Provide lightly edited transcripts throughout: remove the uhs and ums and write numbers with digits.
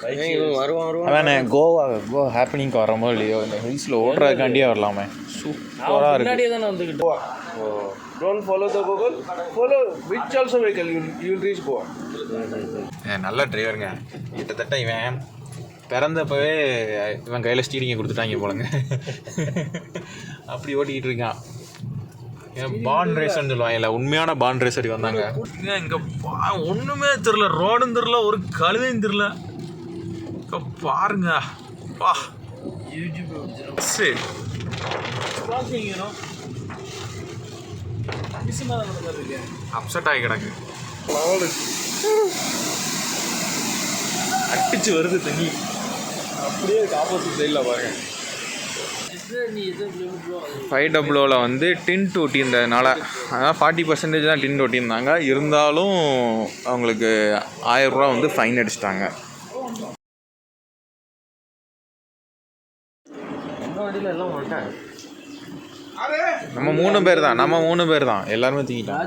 அதானே கோவா ஹேப்பனிங்க்கு வரமோ இல்லையோ இந்த ஹில்ஸில் ஓடுறதுக்காண்டியே வரலாமே. சூப்பராக முன்னாடியே தானே வந்துக்கிட்டு. Don't follow the Google. Follow which also vehicle you will reach Goa. நல்ல டிரைவருங்க. கிட்டத்தட்ட இவன் பிறந்தப்பவே இவன் கையில் ஸ்டீரிங்கை கொடுத்துட்டாங்க போலங்க. அப்படி ஓட்டிக்கிட்டு இருக்கான். பாண்ட் ரேசர்னு சொல்லுவாங்க. இல்லை உண்மையான பாண்ட் ரேசர் வந்தாங்க. இங்கே ஒன்றுமே தெரில, ரோடும் தெரில, ஒரு கழுதையும் தெரில. இப்போ பாருங்க வா சரி அப்செட் ஆகி கிடக்கு. அடிச்சு வருது தண்ணி அப்படியே ஆப்போசிட் சைடில் பாருங்க. 500 வந்து டின்ட் ஒட்டியிருந்ததுனால அதான் 40% தான் டின்ட் ஒட்டியிருந்தாங்க. இருந்தாலும் அவங்களுக்கு 1000 ரூபா வந்து ஃபைன் அடிச்சிட்டாங்க. நம்ம 3 பேர் தான் எல்லாருமே தூங்கிட்டோம்.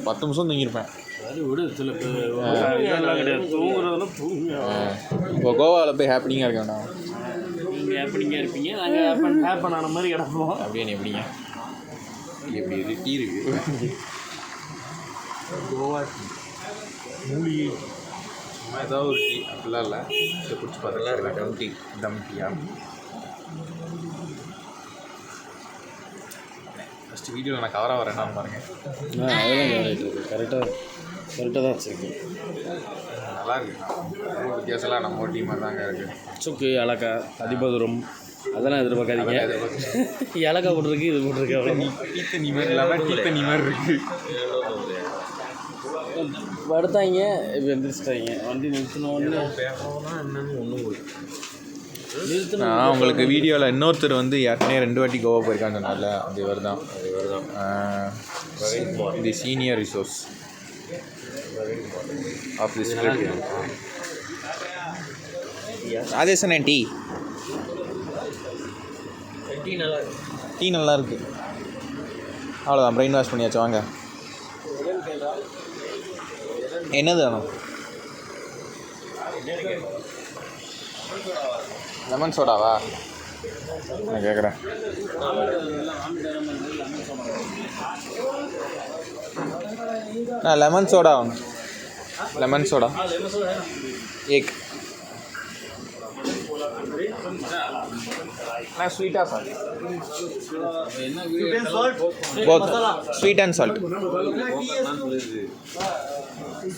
10 நிமிஷம் தூங்கியிருப்பேன். இப்போ கோவாவில் போய் ஹாப்பினிங்காக இருக்க வேண்டாம். நீங்கள் ஹாப்பினிங்காக இருப்பீங்க, நாங்கள் ஹேப்பன் ஆன மாதிரி கிடப்போம். அப்படியே நீ எப்படிங்க எப்படி டீ இருக்கு கோவா டீ மூலிகை ஏதாவது ஒரு டீ அப்படிலாம் இல்லை. இதை பிடிச்சி பார்த்தலாம் இருக்கு. தம் டீயா ஃபஸ்ட்டு வீடியோவில் நான் கவராக வரேன்னு பாருங்கள். அதெல்லாம் கரெக்டாக தான் வச்சுருக்கேன். நல்லா இருக்குது. வித்தியாசம்லாம் நம்ம டீ மாதிரி தாங்க இருக்குது. சுக்கு ஏலக்கா அதிபதுரம் அதெல்லாம் எதிர்பார்க்காதீங்க. ஏலக்கா போட்டிருக்கு, இது போட்டிருக்கு. டீத்தண்ணி மாதிரி இல்லாமல் டீத்தண்ணி மாதிரி இருக்குது. படுத்தாங்க இப்போ எந்திரிச்சிட்டாங்க. வண்டி நிறுத்தினோன்னு என்னன்னு ஒன்றும் நிறுத்தினா உங்களுக்கு வீடியோவில் இன்னொருத்தர் வந்து ஏற்கனவே 2 வாட்டி கோவா போயிருக்கான்னு சொன்னார்ல, அது இவர் தான். The senior resource of this trip. ராஜேஷன் டீ நல்லா இருக்கு. அவ்வளோதான், பிரெயின் வாஷ் பண்ணியாச்சு. வாங்க, என்னது வேணும்? லெமன் சோடாவா? நான் கேட்குறேன். லெமன் சோடா ஒன்று. லெமன் சோடா एक ना स्वीट और सॉल्ट बहुत स्वीट एंड सॉल्ट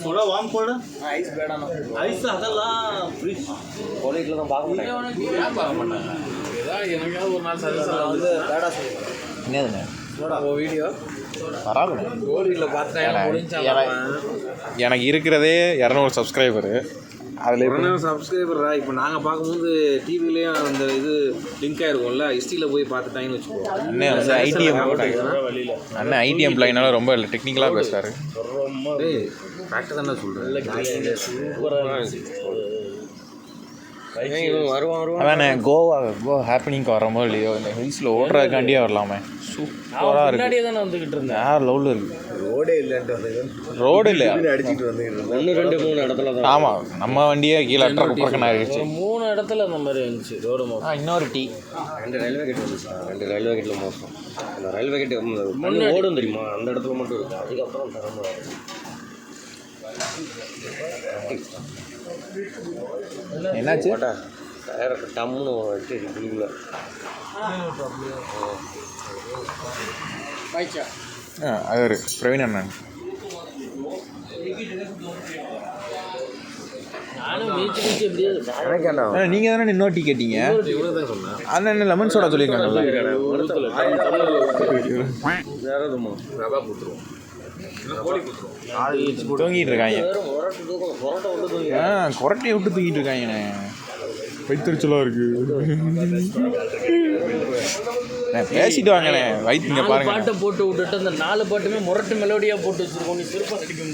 थोड़ा वार्म कोल्ड आइस ಬೇಡ आइस ಅದಲ್ಲ ಫ್ರಿಜ್ ಕಾಲೇಜ್ ல தான் பார்க்க மாட்டாங்க எனக்கு ஒரு நாள் சர்வீஸ் வந்து ಬೇಡ என்னதுங்க ஓ வீடியோ பரவாயில்ல. கோலியில் பார்த்தா எனக்கு இருக்கிறதே 200 சப்ஸ்கிரைபரு. அதில் 200 சப்ஸ்கிரைபரா? இப்போ நாங்கள் பார்க்கும்போது டிவிலையும் அந்த இது லிங்க் ஆகிருக்கும்ல, ஹிஸ்ட்ரியில் போய் பார்த்துட்டாங்கன்னு வச்சுக்கோங்க. அண்ணன் வந்து அண்ணன் ஐடி எம்ப்ளாயினால ரொம்ப டெக்னிக்கலாக பேசுகிறாரு. கரெக்டாக தானே சொல்கிறேன். அதானே கோவா ஹேப்பனிங்க்கு வரமோ இல்லையோ இந்த ஹில்ஸில் ஓடுறதுக்காண்டியே வரலாமே. சூப்பராக இருக்குது. முன்னாடியே தானே வந்துக்கிட்டு இருந்தேன். வேறு லெவலில் இருக்குது. ரோடு இல்லை, அடிச்சுட்டு வந்துக்கிட்டு 1 2 3 இடத்துல தான். ஆமாம், நம்ம வண்டியே கீழே குப்பரக்கன் ஆகிடுச்சு. 3 இடத்துல அந்த மாதிரி இருந்துச்சு ரோடு மோசம். இன்னொரு டீ 2 ரயில்வே கேட் வந்துச்சு. 2 ரயில்வே கேட்டில் மோசம். அந்த ரயில்வே கேட்டு முன்னே ஓடும் தெரியுமா, அந்த இடத்துல மட்டும் இருக்குது. அதுக்கப்புறம் தர முடியாது. என்னாச்சு? டயரை டம்முன்னு வச்சு குளிக்கல. அவர் பிரவீன் அண்ணன். நீங்கள் தானே இன்னொரு டீ கேட்டீங்க. அண்ணன் என்ன லெமன் சோடா சொல்லியிருக்காங்கல்ல. தூங்கிட்டு இருக்காங்க. கொரட்டையை விட்டு தூங்கிட்டு இருக்காங்கண்ணே. வயிற்றுச்சலாக இருக்கு. பேசிட்டு வாங்கண்ணே. வயிற்றுங்க பாருங்க. பாட்டை போட்டு விட்டுட்டு அந்த 4 பாட்டுமே முரட்டு மெலோடியாக போட்டு வச்சிருக்கோம். நீ சிறப்பாக அடிக்கும்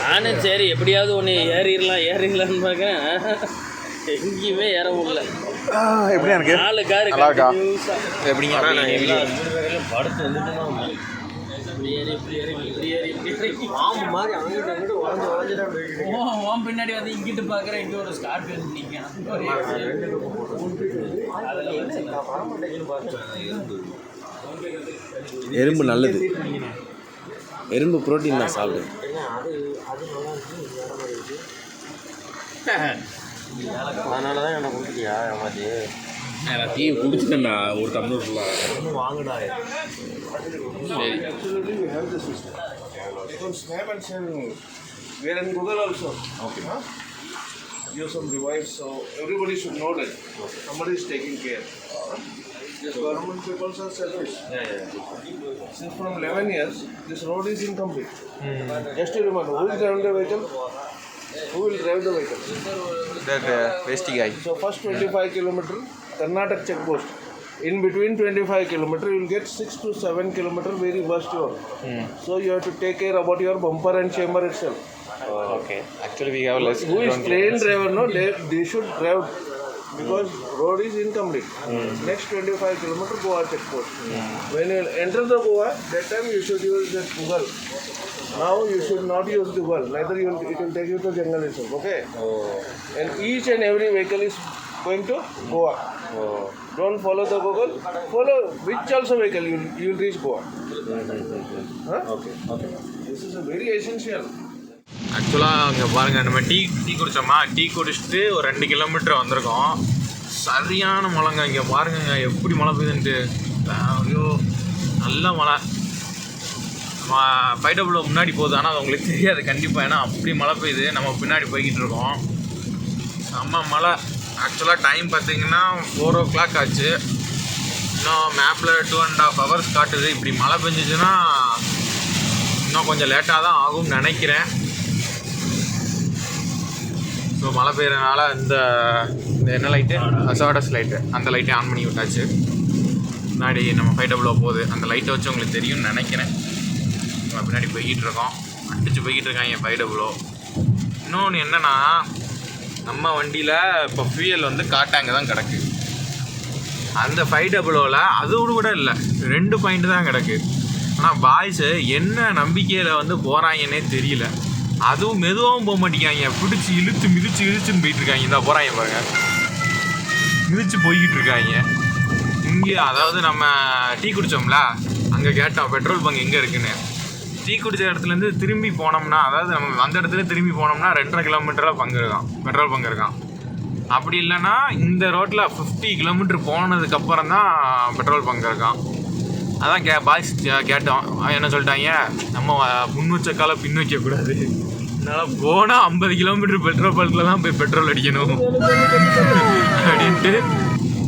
நானும் சரி எப்படியாவது ஒன்று ஏறிடலான்னு பார்க்குறேன். எங்கேயுமே ஏற முடியல. எப்படியா இருக்கு? நாலு காரு நல்லா இருக்கா? continuous-ஆ. எப்படிங்க? படுத்து வந்துட்டு தான் பாம்பு மாதிரி அங்கிட்டு அங்கிட்டு உடஞ்சிட்டு உன் பின்னாடி வந்து இங்கிட்டு பார்க்குறேன், இங்கே ஒரு ஸ்கார்பியன் நிற்கணும். எறும்பு நல்லது, எறும்பு புரோட்டீன் தான் சாப்பிடு. அதனால தான் என்ன கொடுத்துட்டியா ஏமாத்தி? நான் டீ குடிச்சிட்டேன்டா ஒரு டம்ளர் ஃபுல்லாக. வாங்கடா. சரி. Snap and send. We are in Google also. Okay. Give some revives so everybody should know that somebody is taking care. Yes, government people are selfish. Since from 11 years, this road is incomplete. Just to remember, who will drive the vehicle? Who will drive the vehicle? வேஸ்டி காய். So first 25 kilometer, Karnataka check post. In between 25 kilometer, you will get 6 to 7 kilometer very worst road. So you have to take care about your bumper and chamber itself. Okay. Actually, we have less. Who is trained driver? No, they should drive because road is incomplete. Next 25 kilometer Goa check post. When you enter the Goa, that time you should use the Google. Now you should not use Google. Neither it will take you to jungle itself. Okay. And each and every vehicle is going to Goa. Don't follow the Google. Follow which also vehicle you will reach Goa. Huh? Okay. This is a very essential. ஆக்சுவலாக அங்கே பாருங்கள், நம்ம tea குடித்தோமா, tea குடிச்சிட்டு ஒரு 2 kilometre வந்திருக்கோம். சரியான மழைங்க. இங்கே பாருங்கங்க எப்படி மழை பெய்யுதுன்ட்டு. ஐயோ நல்ல மழை. நம்ம ஃபைடபுளோ முன்னாடி போகுது, ஆனால் அது உங்களுக்கு தெரியாது கண்டிப்பாக, ஏன்னா அப்படி மழை பெய்யுது. நம்ம பின்னாடி போய்கிட்டு இருக்கோம். செம்ம மழை. ஆக்சுவலாக டைம் பார்த்திங்கன்னா 4 o'clock ஆச்சு. இன்னும் மேப்பில் 2.5 hours காட்டுது. இப்படி மழை பெஞ்சிச்சுன்னா இன்னும் கொஞ்சம் லேட்டாக தான் ஆகும்னு நினைக்கிறேன். ஸோ மழை பெய்யறதுனால இந்த என்ன லைட்டு, அசாடஸ் லைட்டு, அந்த லைட்டை ஆன் பண்ணி விட்டாச்சு. முன்னாடி நம்ம ஃபைடபுளோ போகுது, அந்த லைட்டை வச்சு உங்களுக்கு தெரியும்னு நினைக்கிறேன். நம்ம பின்னாடி போய்கிட்டு இருக்கோம், அடிச்சு போய்கிட்டு இருக்காங்க ஃபைடபுளோ. இன்னொன்று என்னென்னா, நம்ம வண்டியில் இப்போ ஃபியூயல் வந்து காட்டாங்க தான் கிடக்கு. அந்த ஃபைடபுளோவில் அதோடு கூட இல்லை, 2 பாயிண்ட் தான் கிடக்கு. ஆனால் பாய்ஸு என்ன நம்பிக்கையில் வந்து போகிறாங்கன்னே தெரியல. அதுவும் மெதுவாகவும் போக மாட்டேங்காங்க, பிடிச்சி மிதிச்சுன்னு போயிட்டுருக்காங்க. இந்த போகிறாங்க பாருங்க, மிதிச்சு போய்கிட்டு இருக்காங்க. இங்கே அதாவது நம்ம டீ குடித்தோம்ல, அங்கே கேட்டோம் பெட்ரோல் பங்க் எங்கே இருக்குன்னு. டீ குடித்த இடத்துலேருந்து திரும்பி போனோம்னா, அதாவது நம்ம அந்த இடத்துல திரும்பி போனோம்னா 2.5 கிலோமீட்டரில் பங்கு இருக்கான், பெட்ரோல் பங்கு இருக்கான். அப்படி இல்லைன்னா இந்த ரோட்டில் 50 கிலோமீட்டர் போனதுக்கப்புறம் தான் பெட்ரோல் பங்கு இருக்கான். அதான் பாய்ஸ் கேட்டோம். என்ன சொல்லிட்டாங்க, நம்ம முன் வச்ச காலை பின் வைக்கக்கூடாது, அதனால் போனால் 50 கிலோமீட்டர் பெட்ரோல் பங்க்கில் தான் போய் பெட்ரோல் அடிக்கணும் அப்படின்ட்டு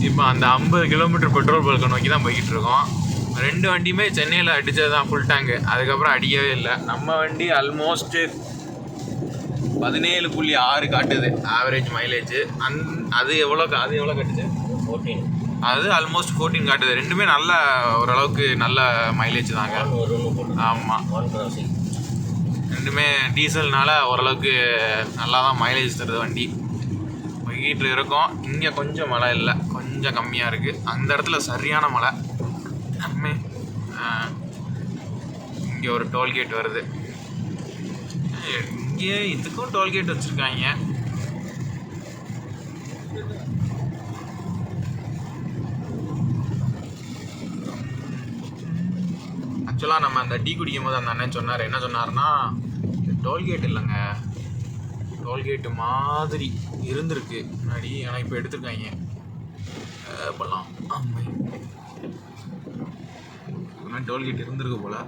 இப்போ அந்த 50 கிலோமீட்டர் பெட்ரோல் பல்கை நோக்கி தான் போய்கிட்டு இருக்கோம். 2 வண்டியுமே சென்னையில் அடித்தது தான் ஃபுல் டேங்கு. அதுக்கப்புறம் அடிக்கவே இல்லை. நம்ம வண்டி ஆல்மோஸ்ட்டு 17.6 காட்டுது ஆவரேஜ் மைலேஜ். அது எவ்வளோ காட்டுது? 14. அது ஆல்மோஸ்ட் 14 காட்டுது. ரெண்டுமே நல்ல ஓரளவுக்கு நல்ல மைலேஜ் தாங்க. ஆமாம், ரெண்டுமே டீசல்னால ஓரளவுக்கு நல்லா தான் மைலேஜ் தருது வண்டி. போய்கிட்டு இருக்கோம். இங்கே கொஞ்சம் மழை இல்லை, கொஞ்சம் கம்மியாக இருக்குது. அந்த இடத்துல சரியான மழை. இங்கே ஒரு டோல்கேட் வருது. இங்கே இதுக்கும் டோல்கேட் வச்சுருக்காங்க. ஆக்சுவலாக நம்ம அந்த டீ குடிக்கும் போது அந்த அண்ணன் சொன்னார், என்ன சொன்னார்னா, டோல்கேட் இல்லைங்க, டோல்கேட்டு மாதிரி இருந்திருக்கு முன்னாடி, ஆனால் இப்போ எடுத்துருக்காங்க. இப்போல்லாம் டோல்கேட் இருந்திருக்கு போல்.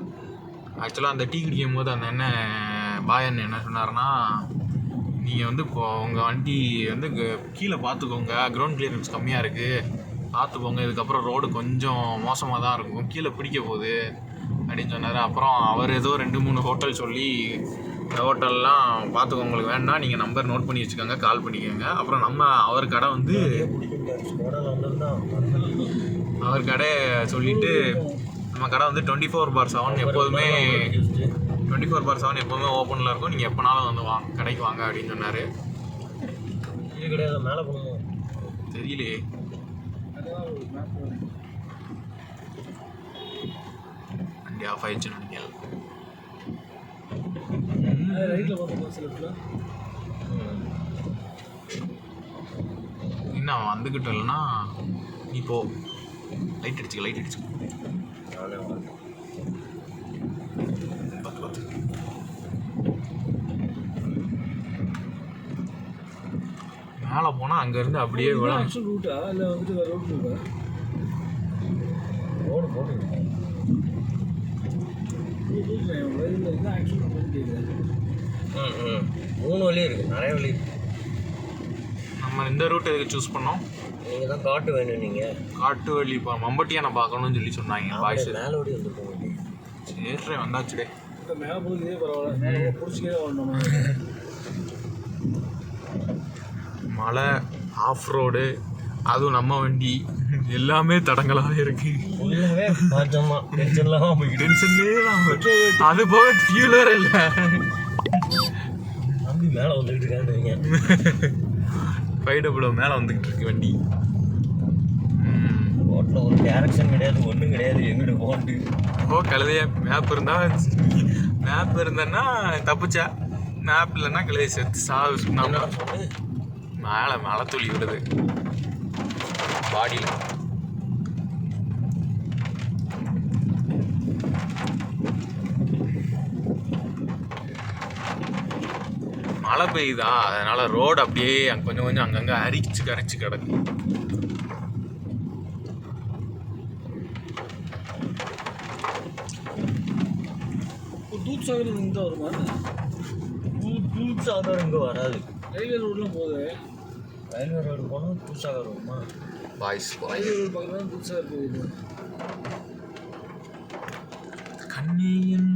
ஆக்சுவலாக அந்த டீ குடிக்கும் போது அந்த அண்ணன் பாயன் என்ன சொன்னார்னா, நீங்கள் வந்து இப்போ உங்கள் வண்டி வந்து கீழே பார்த்துக்கோங்க, கிரவுண்ட் கிளியரன்ஸ் கம்மியாக இருக்குது, பார்த்துக்கோங்க, இதுக்கப்புறம் ரோடு கொஞ்சம் மோசமாக தான் இருக்கும், கீழே பிடிக்க போகுது அப்படின்னு சொன்னார். அப்புறம் அவர் ஏதோ 2-3 ஹோட்டல் சொல்லி, இந்த ஹோட்டல்லாம் பார்த்துக்கோங்க, உங்களுக்கு வேணால் நீங்கள் நம்பர் நோட் பண்ணி வச்சுக்கோங்க, கால் பண்ணிக்கோங்க. அப்புறம் அவர் கடை வந்து அவர் கடை சொல்லிவிட்டு, நம்ம கடை வந்து 24/7 எப்போதுமே 24/7 எப்போதுமே ஓப்பனில் இருக்கும், நீங்கள் எப்போனாலும் வந்து கடைக்கு வாங்க அப்படின்னு சொன்னார். கிடையாது, மேலே போகணும் தெரியலையே. வண்டி ஆஃப் ஆயிடுச்சுன்னு நினைக்கிறேன். இன்னும் அவன் வந்துக்கிட்டு இல்லைன்னா நீ போ. லைட் அடிச்சுக்க. பார்த்து மேலே போனால் அங்கேருந்து அப்படியே விழாம். ரோடு போட்டு 3 வழி இருக்குது, நிறைய வழி இருக்குது. நம்ம இந்த ரூட் எதுக்கு சூஸ் பண்ணோம்? நீங்கள் தான் காட்டு வேணும். நீங்கள் காட்டு வழி இப்போ மம்பட்டியானை பார்க்கணும்னு சொல்லி சொன்னாங்க பாய்ஸ். மேலே ஓடி வந்துருக்கோம். சரி வந்தாச்சுடே. மலை, ஆஃப் ரோடு, அதுவும் நம்ம வண்டி எல்லாமே தடங்களாகவே இருக்கு. டென்ஷன்லேயே அது போக ஃபியூல் வேற இல்லை. தம்பி மேலே வந்துக்கிட்டு இருக்காங்க. 500 மேலே வந்துக்கிட்டு இருக்கு வண்டி. ரோட்டில் ஒரு டேரக்ஷன் கிடையாது, ஒன்றும் கிடையாது. எங்கிட்ட போட்டு கழுதைய மேப் இருந்தேன்னா தப்பிச்சா, மேப் இல்லைன்னா கழுதைய செத்து சொன்னாங்க. மேலே மழை துளி விடுது பாடியில். மழை பெய்யுதா, அதனால ரோடு அப்படியே கொஞ்சம் அங்கங்கே கரைச்சு கிடக்கு. தூத்சாகர் இங்கே வருமா? தூத்சாகர் இங்கே வராது. ரயில்வே ரோட்லாம் போகுது. ரயில்வே ரோடு போனால் தூத்சாகர் வருமா? பாய்ஸ் ரயில்வே ரோடு பக்கத்தில் தான் தூத்சாகர் போகுது. கண்ணியின்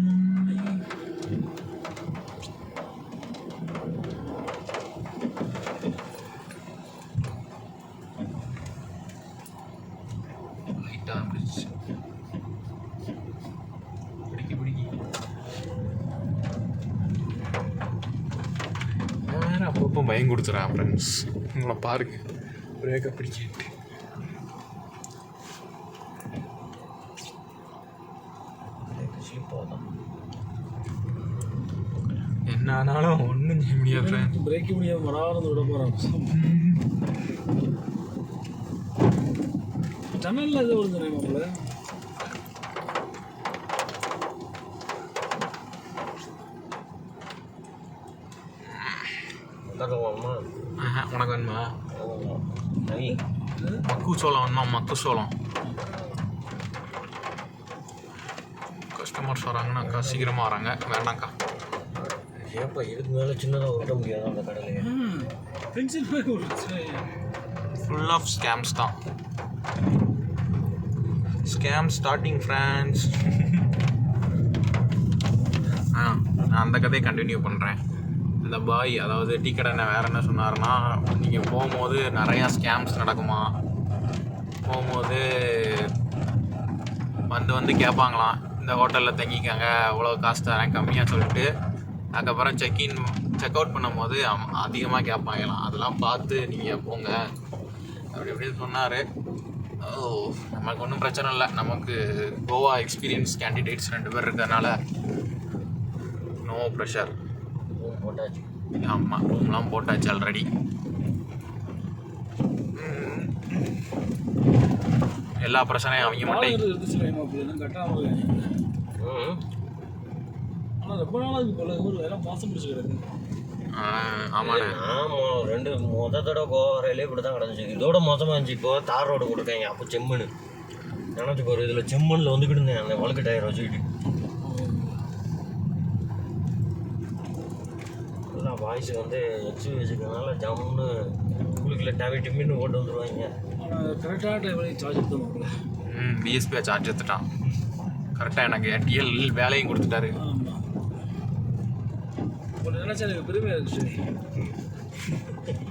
அப்பப்போ பயம் கொடுத்துறேன் ஃப்ரெண்ட்ஸ். உங்களை பாருங்க பிரேக்கை பிடிக்கிட்டு. என்ன ஆனாலும் ஒன்றும் செய்ய முடியாது ஃப்ரெண்ட்ஸ். பிரேக் முடியாமல் மறாந்து விட போகிறான். டனலில் எது வருது நம்மள? உனக்கு வேணுமா? மக்கு சோளம் வேணுமா? மக்கு சோளம். கஸ்டமர்ஸ் வராங்கன்னாக்கா சீக்கிரமாக வராங்க. வேணாங்க்கா. ஏன்ப்பா இதுக்கு மேலே சின்னதாக ஓட்ட முடியாது அந்த கடையில? பென்சில் ஃபுல் ஆஃப் ஸ்கேம்ஸ் தான். Scam starting friends. நான் அந்த கதையை கண்டினியூ பண்ணுறேன். இந்த பாய், அதாவது டீ கடை வேறு என்ன சொன்னார்னா, நீங்கள் போகும்போது நிறையா ஸ்கேம்ஸ் நடக்குமா. போகும்போது வந்து கேட்பாங்களாம், இந்த ஹோட்டலில் தங்கிக்காங்க, இவ்வளோ காசு தரேன் கம்மியாக சொல்லிட்டு. அதுக்கப்புறம் செக் அவுட் பண்ணும்போது அதிகமாக கேட்பாங்களாம். அதெல்லாம் பார்த்து நீங்கள் போங்க அப்படி சொன்னார். நமக்கு ஒன்றும் பிரச்சனை இல்லை. நமக்கு கோவா எக்ஸ்பீரியன்ஸ் கேண்டிடேட்ஸ் 2 பேர் இருக்கிறதுனால நோ ப்ரெஷர். போட்டாச்சு. ஆமாம், ரூம்லாம் போட்டாச்சு ஆல்ரெடி. எல்லா பிரச்சனையும் அவங்க மட்டும். ரொம்ப நாளாக போல எல்லாம் பாசம் பிடிச்சி கிடக்கு. ஆமாண்ணே. ஆமாம், 2 தடவை கோவா ரயிலே இப்படி தான் கிடந்துச்சு. இதோட மோசமாக இருந்துச்சு. இப்போ தார் ரோடு கொடுக்காங்க. அப்போ செம்மண் நினச்சி போகிற இதில் செம்மண்ணில் வந்துக்கிட்டு இருந்தேன் அந்த வழுக்கு டயர் வச்சுக்கிட்டு. எல்லாம் பாய்ஸு வந்து எக்ஸு வச்சுக்கிறதுனால ஜம்முன்னு குளிக்கல டிமின்னு ஓட்டு வந்துடுவாங்க. ஆனால் கரெக்டான டைமில் சார்ஜ் எடுத்துவாங்க. பிஎஸ்பியாக சார்ஜ் எடுத்துட்டான் கரெக்டாக. எனக்கு டிஎல் வேலையும் கொடுத்துட்டாரு. நினச்சா எனக்கு பெருமையாக இருந்துச்சு.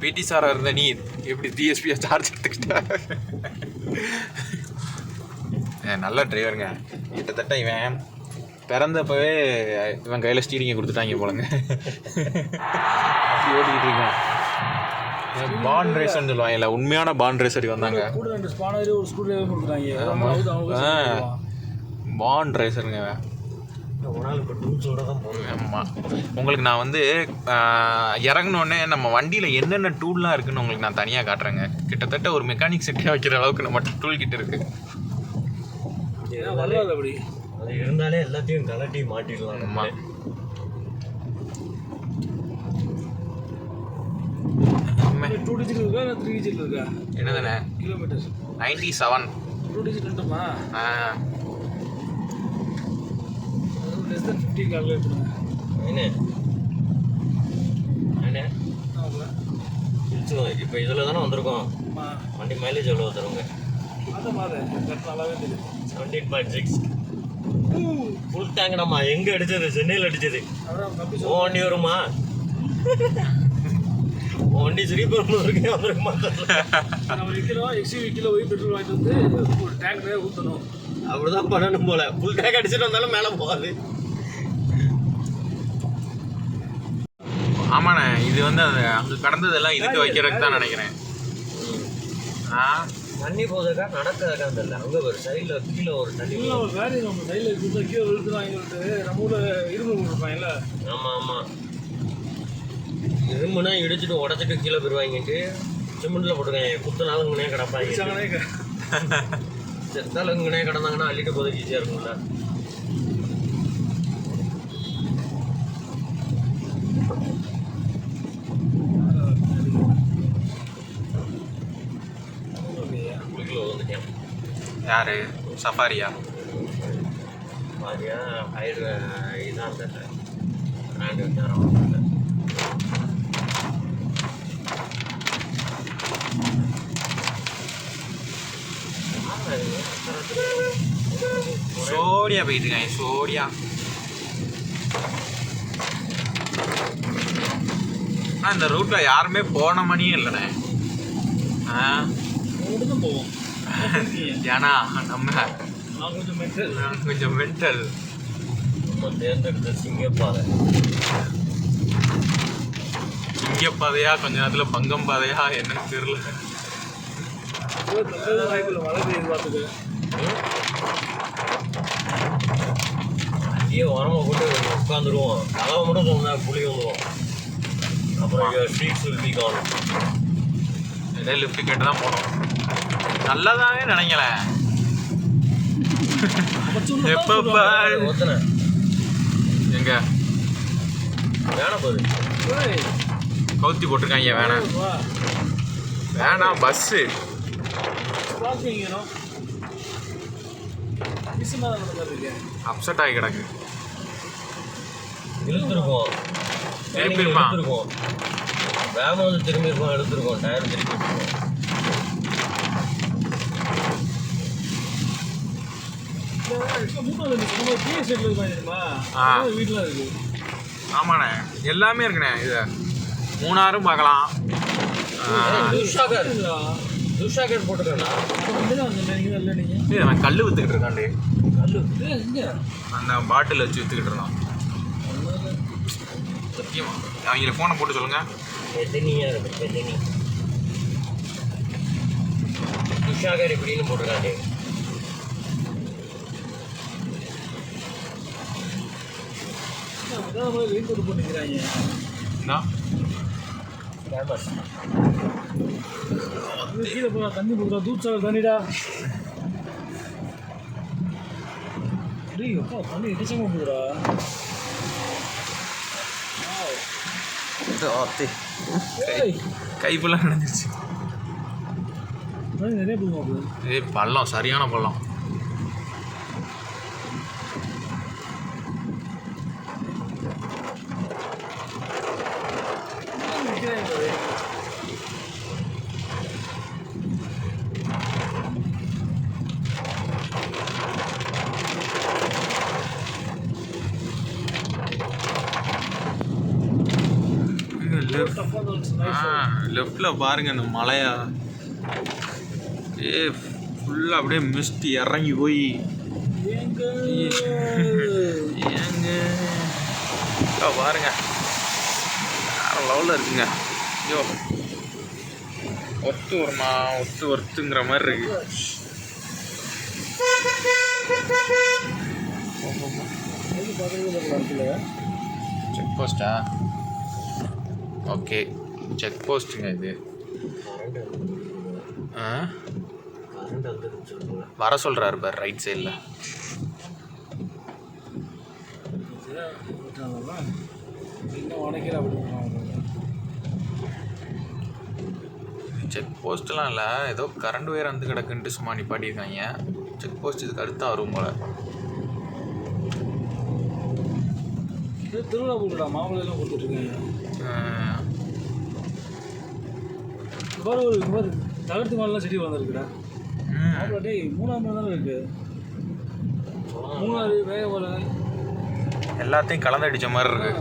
பிடி சாராக இருந்த நீ எப்படி டிஎஸ்பியாக சார்ஜ் எடுத்துக்கிட்ட? நல்ல டிரைவருங்க. கிட்டத்தட்ட இவன் பிறந்தப்பவே இவன் கையில் ஸ்டீரிங்கை கொடுத்துட்டாங்க போலங்க. அப்படி ஓட்டிக்கிட்டு இருக்கான். பாண்ட் ரேசர்னு சொல்லுவாங்கல்ல, உண்மையான பாண்ட் ரேசர் வந்தாங்க. கூட 2 ஸ்பானர் ஒரு ஸ்க்ரூ டிரைவர் கொடுக்குறாங்க. பாண்ட் ரேசருங்க. ஒரு நாள் இப்போ டூல்ஸோட தான் போகிறேன். ஆமாம், உங்களுக்கு நான் வந்து இறங்கினோடனே நம்ம வண்டியில் என்னென்ன டூல்லாம் இருக்குன்னு உங்களுக்கு நான் தனியாக காட்டுறேங்க. கிட்டத்தட்ட ஒரு மெக்கானிக் செட்டே வைக்கிற அளவுக்கு நம்ம டூல் கிட்ட இருக்குது. அப்படி அது இருந்தாலே எல்லாத்தையும் கலட்டி மாட்டிடலாம். ஆமாம், டூ டிஜிட் இருக்கா இல்லை 3 டிஜிட் இருக்கா? என்னதுண்ணே? கிலோமீட்டர் 97. 2 டிஜிட் ரெண்டுமா? ஆ, லெஸ் தென் 50 கால்குலேட் பண்ணுங்க. என்ன இப்போ இதில் தானே வந்திருக்கோம். வண்டி மைலேஜ் எவ்வளோ தருங்க? அதை மாதிரி நல்லாவே தெரியும். 17.6 ஃபுல் டேங்க். நம்ம எங்கே அடித்தது? சென்னையில் அடித்தது. வண்டி வருமா? வண்டி ஸ்ரீபெரும்புதூருக்கு வந்துருக்குமா? நம்ம விற்கிறோம் எக்ஸி விற்கில போய் பெட்ரோல் வாங்கிட்டு வந்து ஒரு டேங்க் நிறைய ஊற்றணும். அப்படிதான் பண்ணணும் போல. ஃபுல் டேங்க் அடிச்சுட்டு வந்தாலும் மேலே போகாது. ஆமாண்ணே, இது வந்து அது அங்கே கடந்ததெல்லாம் இதுக்கு வைக்கிறதுக்கு தான் நினைக்கிறேன். ஆ, தண்ணி போதக்கா நடக்கிறதுக்கா தெரியல. அங்கே ஒரு சைடில் கீழே ஒரு தண்ணி. ஒரு வேலை நம்ம சைடில் கொடுத்தா கீழே இழுத்துலாம் சொல்லிட்டு நம்ம ஊரில் இரும்பு கொடுப்பாங்கல்ல. ஆமாம் ஆமாம், இரும்புனா இடிச்சுட்டு உடச்சிட்டு கீழே போயிடுவாங்கன்ட்டு சிமெண்ட்டில் போட்டுருக்காங்க. குத்துனாலுங்கனே கிடப்பாங்க. செத்தாலுங்கனே கிடந்தாங்கன்னா அள்ளிட்டு போதுக்கு ஈஸியாக இருக்கும்ல. வந்துட்டேன். யாரு? சஃபாரியா? மாதிரியா ஹைட்ர இதான் தெரியல. பிராண்டு நேரம் சோடியா போயிட்டு இருக்காங்க. சோடியா ஆனால் இந்த ரூட்டில் யாருமே போன மணியே இல்லைண்ணே. ஆ, தான் போவோம். ஏன்னா நம்ம நான் கொஞ்சம் மென்டல். கொஞ்சம் மென்டல். நம்ம தேர்ந்தெடுத்த சிங்கப்பாதை. சிங்கப்பாதையா கொஞ்ச நேரத்தில் பங்கம் பாதையா என்னன்னு தெரியல. வாய்ப்பில் மழை பெய்யுது பார்த்துக்கு. அங்கேயே உரமாக போட்டு உட்காந்துருவோம். கலவை மட்டும் சொன்னா புளி வந்துடும். அப்புறம் ஸ்ட்ரீட்ஸ் வில் பி கான். இதே லிஃப்ட் கேட்டு தான் போனோம். நல்லதாவே நினைக்கல. எப்போ ஒத்தனை எங்க வேணாம் போகுது. கவுத்தி போட்டிருக்காங்க. வேணாம் வேணாம், பஸ்ஸு அப்செட் ஆகி கிடக்கு. இழுத்துருக்கோம், திருப்பியிருப்பான். இழுத்துருக்கோம். வேகம் வந்து திரும்பி இருக்கோம், எடுத்துருக்கோம். டயர் திருப்பி இருக்கோம். வீட்டில் இருக்கு. ஆமாண்ணே, எல்லாமே இருக்குண்ணே. இது மூணாரும் பார்க்கலாம். துஷாகர் போட்டுருக்கா? இது அவன் கல் வித்துக்கிட்டு இருக்காண்டே. இங்கே அந்த பாட்டில் வச்சு வித்துக்கிட்டு இருந்தான். சத்தியமா அவங்களுக்கு ஃபோனை போட்டு சொல்லுங்கள். எத்தனியாக இருக்கு. எத்தனி துஷாகர் எப்படின்னு போட்டிருக்காண்டே. வெயிட் போட்டு போட்டுக்கிறாங்க. என்ன ஃபேமஸ். கீழே போகிறா தண்ணி போடுறா. தூத் சாகர் தண்ணிடா. அப்பா தண்ணி எக்கச்சக்கமாக போடுறா. கைப்பெல்லாம் நடந்துருச்சு. நிறைய போடுமா? ஏய், பள்ளம், சரியான பள்ளம். லெஃப்டில் பாருங்க இந்த மலையா. ஃபுல்லாக அப்படியே மிஸ்ட் இறங்கி போய் ஏங்க பாருங்க வேறு லெவலில் இருக்குங்க. ஐயோ ஒத்து வருமா ஒத்துங்கிற மாதிரி இருக்கு. செக் போஸ்டா? ஓகே, செக் போஸ்ட்டுங்க இது. வர சொல்கிறாரு பார் ரைட் சைடில். செக் போஸ்ட்லாம் இல்லை, ஏதோ கரண்ட் ஒயர் வந்து கிடக்குன்ட்டு சும்மா நிப்பாட்டியிருக்காங்க. செக் போஸ்ட் இதுக்கு அடுத்தா வரும் போல. திருவிழா போட்டுடா, மாப்பிள்ளைலாம் கொடுத்துட்ருக்காங்க. ஒரு தகர்த்து மாடலாம் செடி வளர்ந்துருக்குடா. மாப்பிள்ளை டே 3ஆம் நாள் தானே இருக்குது. 3 வேக போல எல்லாத்தையும் கலந்தடிச்ச மாதிரி இருக்கு.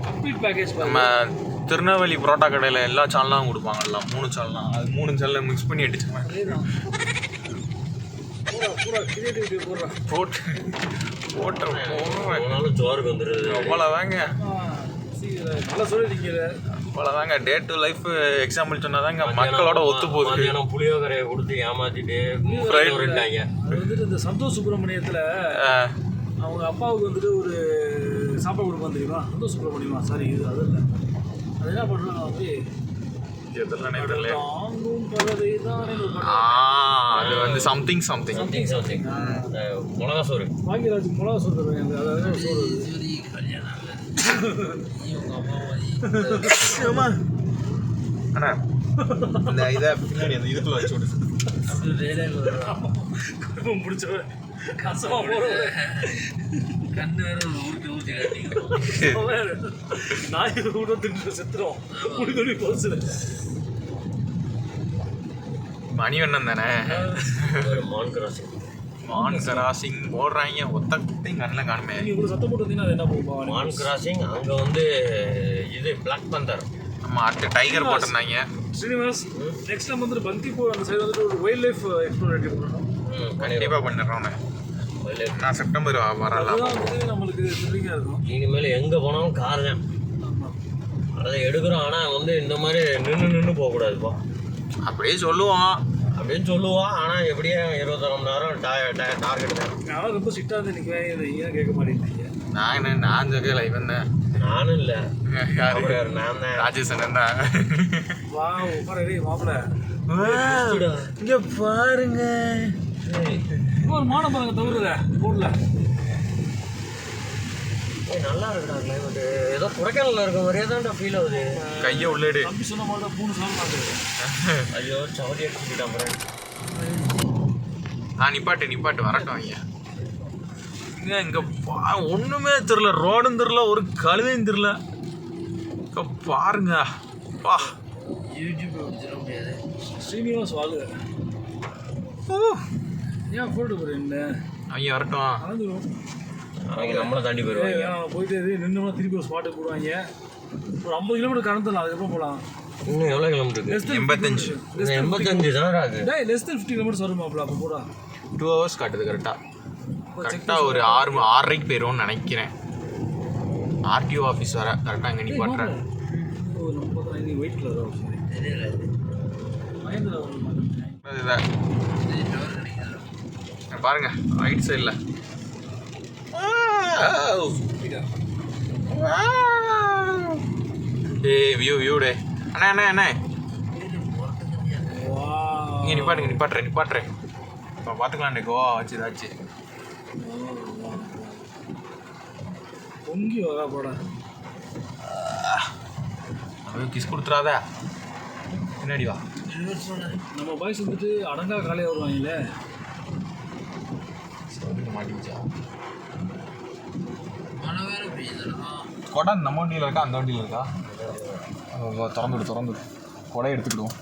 Complete package. நம்ம திருநெல்வேலி புரோட்டா கடையில் எல்லா சால்னாவும் கொடுப்பாங்கல்ல, 3 சால்னா, அது 3 சால்னா மிக்ஸ் பண்ணி அடிச்ச மாதிரி போட்டு சோறுக்கு வந்துடுது. அவ்வளோதாங்க, நல்லா சொல்லிருக்கீங்க. அவ்வளோதாங்க. டே டு லைஃப் எக்ஸாம்பிள் சொன்னாதாங்க மக்களோட ஒத்து போகுது. புளியோகரையை கொடுத்து ஏமாத்திட்டு விட்டாங்க. அது வந்துட்டு இந்த சந்தோஷ் சுப்பிரமணியத்தில் அவங்க அப்பாவுக்கு வந்துட்டு ஒரு சாப்பாடு கொடுப்பான் தெரியுமா? சந்தோஷ் சுப்பிரமணியமா, சாரி இது அது இல்லை. அது என்ன பண்ணுறாங்க வந்து அது வந்து சம்திங் மிளகா சோறு, பாக்கியராஜ் மிளகா சோறு தருவாங்க. அதாவது சோறு அண்ணா இந்த இதை பின்னாடி அந்த இதுக்குள்ள வச்சு விடு. பிடிச்சவன் கசமா போற கண்ணு வேற ஊற்றி காட்டிங்க. நாய் கூட திட்டு செத்துரும். குடி போச்சு. மணிவண்ணன் தானே மான் கிராசிங் போடுறாங்க. ஒத்த குட்டையும் கண்ணில் காணுமே. நீங்க சத்தம் போட்டு வந்தீங்கன்னா அது என்ன போகும்? மான் கிராசிங். அங்கே வந்து இது பிளாக் பந்தர், நம்ம அடுத்த டைகர் போட்டிருந்தாங்க. ஸ்ரீனிவாஸ், நெக்ஸ்ட் டைம் வந்துட்டு பந்திப்பூர் அந்த சைடு வந்துட்டு ஒரு வைல்ட் லைஃப் எக்ஸ்ப்ளோரேட்டிவ் பண்ணணும். கண்டிப்பாக பண்ணிடுறோம். நான் செப்டம்பர் வரலாம். அதுதான் வந்து நம்மளுக்கு த்ரில்லிங்காக இருக்கும். இனிமேல் எங்கே போனாலும் கார் தான். அதை எடுக்கிறோம். ஆனால் வந்து இந்த மாதிரி நின்று போகக்கூடாதுப்பா அப்படியே சொல்லுவோம் அப்படின்னு சொல்லுவான். ஆனால் எப்படியே 24 மணி நேரம் டார்கெட் தான். நான் ரொம்ப ஸ்ட்ரிக்டாக இருந்து நிற்கிறேன். ஏன் கேட்க மாட்டேங்கிறீங்க? நான் சொல்லல, இவன் தான். நானும் இல்லை, யாரு? நான் தான். ராஜேசன் தான். வா உட்காரவே மாப்பிள்ள. இங்க பாருங்க, ஒரு மானம் பாருங்க தவிர போடல. நல்லா இருக்குடா கிளைமேட்டு. ஏதோ கொடைக்கானலில் இருக்க மாதிரியே தான்டா ஃபீல் ஆகுது. கையை உள்ளேடு. தம்பி சொன்ன மாதிரி தான் 3 சால் பார்த்துருக்கேன். ஐயோ சவடி அடிச்சுக்கிட்டான் ஃப்ரெண்ட். நிப்பாட்டு வரட்டும். இங்கே ஒன்றுமே தெரில, ரோடும் தெரில, ஒரு கழுதையும் தெரில. இங்கே பாருங்க பா. ஸ்ரீனிவாஸ் வாங்க. ஏன் போட்டு போகிறேன் என்ன? அவங்க வரட்டும். கலந்துடும். அவங்க நம்மளை தாண்டி போயிடுவாங்க. போயிட்டு நின்றுனா திருப்பி ஒரு ஸ்பாட்டுக்கு போடுவாங்க. ஒரு 50 கிலோமீட்டர் கலந்துடலாம். அதுக்கப்புறம் போகலாம். இன்னும் எவ்வளோ கிலோமீட்டருக்கு? 85. 85 தானே அது. லெஸ் தென் 50 கிலோமீட்டர்ஸ் வரும் மாப்பிள்ள. அப்போ போடா 2 hours காட்டுது. கரெக்டாக ஒரு 6:30 போயிடும்னு நினைக்கிறேன். ஆர்டிஓ ஆஃபீஸ் வர கரெக்டாக அங்கே நிப்பாட்டுறேன். வெயிட் கலர் தெரியல. பாருங்க ரைட் சைடில் வியூ டே. அண்ணா இங்கே நிப்பாட்டுறேன். இப்போ பார்த்துக்கலாம்டே. கோவா வச்சு இதாச்சு. பொங்கி வரா போட. கிஸ் கொடுத்துறாத. பின்னாடி வா. நம்ம பாய்ஸ் வந்துட்டு அடங்கா காலையாக வருவாங்களே. மாட்டிச்சா கொடை நம்ம வண்டியில் இருக்கா, அந்த வண்டியில் இருக்கா? திறந்துடு. கொடையை எடுத்துக்கிடுவோம்.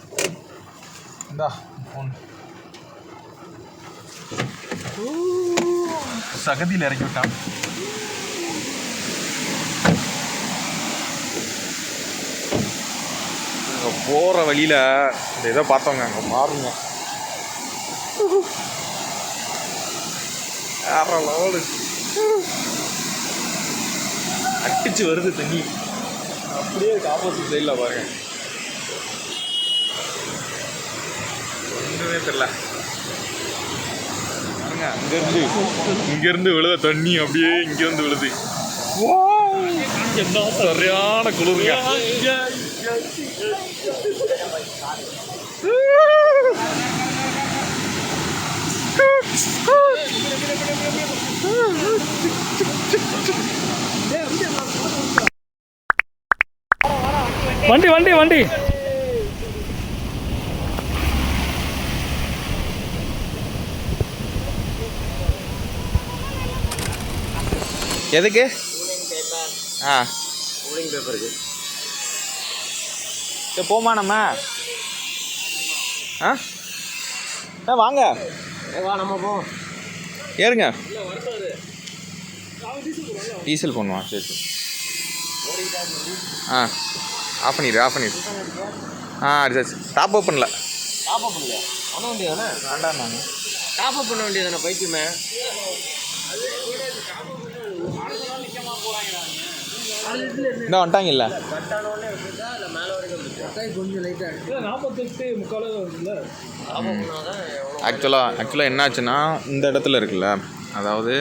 இந்தா ஃபோன். சகதியில் இறக்கி விட்டான். போகிற வழியில் இந்த இதை பார்த்தவங்க அங்கே பாருங்க. அடிச்சு வருது தண்ணி. அப்படியே ஆப்போசிட் சைடில் பாருங்க. ஒன்றுமே தெரியல. இங்கேருந்து விழுத தண்ணி அப்படியே இங்கேருந்து விழுது. என்ன சரியான குளிருங்க. வண்டி வண்டி வண்டி எதுக்கு? ஆ கூலிங் பேப்பருக்கு. சரி போமா நம்ம. ஆ வாங்க வா நம்ம போ. ஏறுங்க. டீசல் பண்ணுவான். சரி சரி. ஆ ஆஃப் பண்ணிடு ஆஃப் பண்ணிடு. ஆ சரி டாப் அப் பண்ணல. டாப் அப் பண்ணலையா? பண்ண வேண்டியதானே? வேண்டாம் நான் டாப் அப் பண்ண வேண்டியதானே பைக்குமே. இந்த வந்துட்டாங்க இல்லை. ஆக்சுவலாக என்னாச்சுன்னா இந்த இடத்துல இருக்குல்ல, அதாவது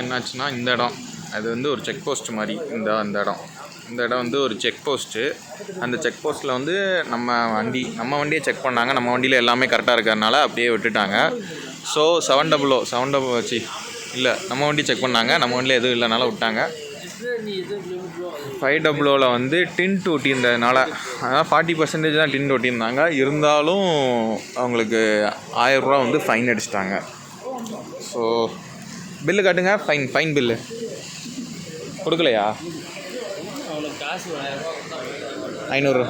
என்னாச்சுன்னா இந்த இடம் அது வந்து ஒரு செக் போஸ்ட் மாதிரி. இந்த இடம் வந்து ஒரு செக் போஸ்ட்டு. அந்த செக் போஸ்ட்டில் வந்து நம்ம வண்டியை செக் பண்ணாங்க. நம்ம வண்டியில் எல்லாமே கரெக்டாக இருக்கிறதுனால அப்படியே விட்டுட்டாங்க. ஸோ 700 இல்லை நம்ம வண்டி செக் பண்ணாங்க. நம்ம வண்டியில் எதுவும் இல்லைனால விட்டாங்க. 500 வந்து டின்ட் ஒட்டியிருந்ததுனால, அதான் 40% தான் டின்ட் ஒட்டியிருந்தாங்க. இருந்தாலும் அவங்களுக்கு 1000 ரூபா வந்து ஃபைன் அடிச்சிட்டாங்க. ஸோ பில்லு காட்டுங்க. ஃபைன் பில்லு கொடுக்கலையா? 500.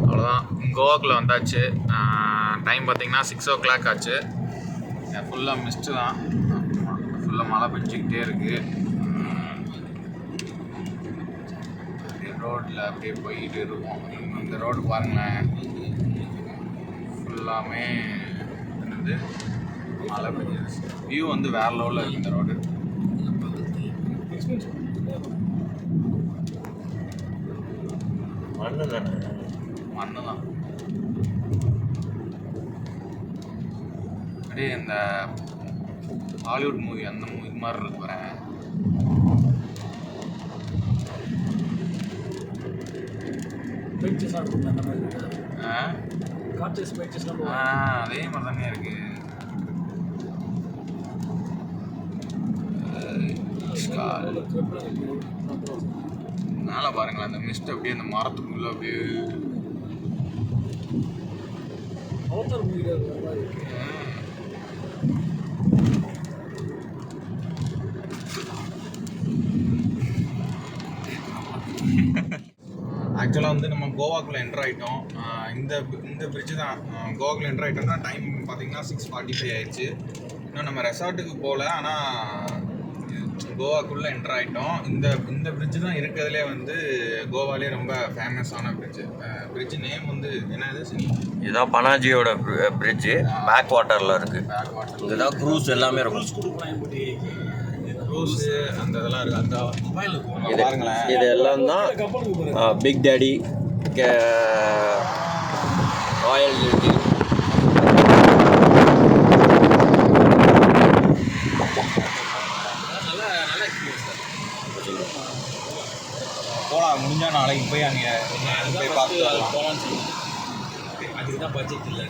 அவ்வளோதான். கோவாக்குள்ளே வந்தாச்சு. டைம் பார்த்திங்கன்னா 6 o'clock ஆச்சு. ஃபுல்லாக மிஸ்ட்டு தான். ஃபுல்லாக மழை பெஞ்சிக்கிட்டே இருக்குது. ரோட்டில் அப்படியே போய்கிட்டு இருக்கோம். இந்த ரோடு பாருங்களேன், ஃபுல்லாமே என்னது மழை பெஞ்சிருச்சு. வியூ வந்து வேறு லெவலில் இருக்குது இந்த ரோடு. மண்ணு தான். அப்படியே இந்த ஹாலிவுட் மூவி அந்த மூவி மாதிரி இருக்கு வரேன். அதே மாதிரி தானே இருக்கு. மேலே பாருங்களேன், அந்த மிஸ்ட் அப்படியே அந்த மரத்துக்குள்ள அப்படியே ஆக்சுவலாக வந்து நம்ம கோவாக்குள்ளே என்ட்ரு ஆகிட்டோம். இந்த பிரிட்ஜு தான் கோவாக்குள்ளே என்ட்ரு ஆகிட்டோம்னா டைம் பார்த்திங்கன்னா 6:45 ஆயிடுச்சு. இன்னும் நம்ம ரெசார்ட்டுக்கு போகல, ஆனால் கோவாக்குள்ளே என்ட்ரு ஆகிட்டோம். இந்த பிரிட்ஜு தான் இருக்கிறதுலே வந்து கோவாலே ரொம்ப ஃபேமஸான பிரிட்ஜு நேம் வந்து என்னது? இதுதான் பனாஜியோட பிரிட்ஜு. பேக் வாட்டரில் இருக்குது. இதுதான் க்ரூஸ் எல்லாமே இருக்கும். க்ரூஸு அந்த இதெல்லாம் இருக்குது. அந்த பாருங்களேன், இது எல்லாம் தான் பிக் டேடி, ராயல் இருக்குது. போகலாம். முடிஞ்சால் நாளைக்கு போய் அங்கே போய் பார்த்து போகலான்னு சொல்லி அதுக்கு தான் பட்ஜெட் இல்லை.